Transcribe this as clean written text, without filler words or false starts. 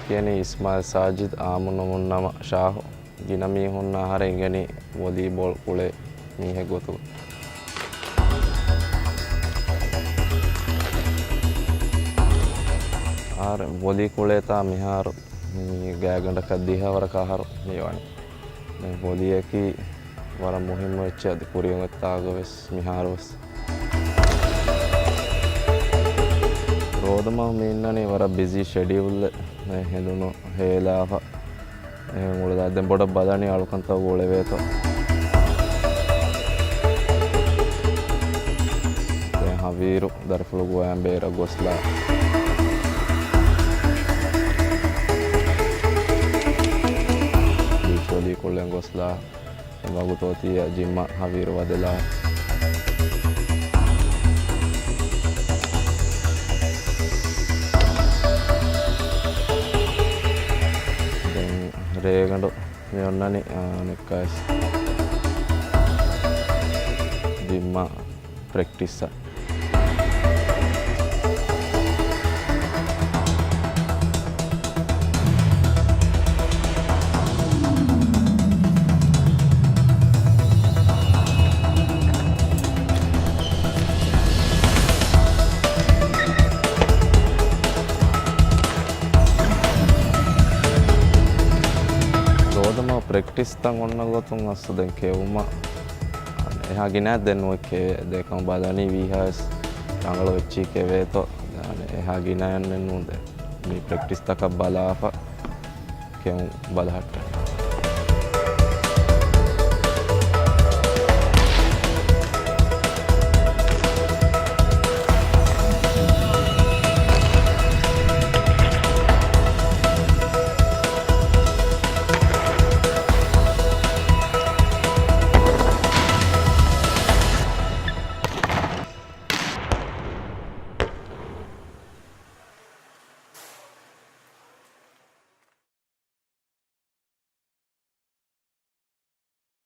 කියන්නේ ඉස්මාල් සාජිද් ආමුණුමුන් නම ෂාහ් ගිනමී හුන්නා හරෙන් ගනි වොලීබෝල් කුලේ මීහෙ ගොතු ආර වොලී කුලේ තා මිහාර මේ ගෑගඬ කද්දිහවර කහර මේවනි මේ වොලියකි වර මුහිම්ම වෙච්ච අද කුරියන් එත්තාගවස් මිහාරවස් රෝදම මෙන්නනේ වර බිසි ෂෙඩියුල් මේ හෙළුණු හේලාව මුලද දැන් පොඩ බලන්නේ අලුකන්ත ගෝලේ වේතෝ දැන් හවීරු දර්ෆුල ගෝයන් බේර ගොස්ලා වොලී කුලෙන් ගොස්ලා වගුතෝතිය ජිම්ම හවීරු වදලා ರೇಗಂಡು ಮೇವನ್ನನಿ ನೆಕ್ಕಾಸ್ ಜಿಮ್ಮ ಪ್ರಾಕ್ಟೀಸ್ ප්‍රැක්ටිස් තන් ඔන්න ගොතුන් අස්ස දැන් කෙවුම එහා ගිනෑ දැන් ඔය කේ දෙකම බලනි විහාස් රංගල වෙච්චි කෙවේතෝ එහා ගිනයන් නුද මේ ප්‍රැක්ටිස් තක බලාප කෙවුම් බලහට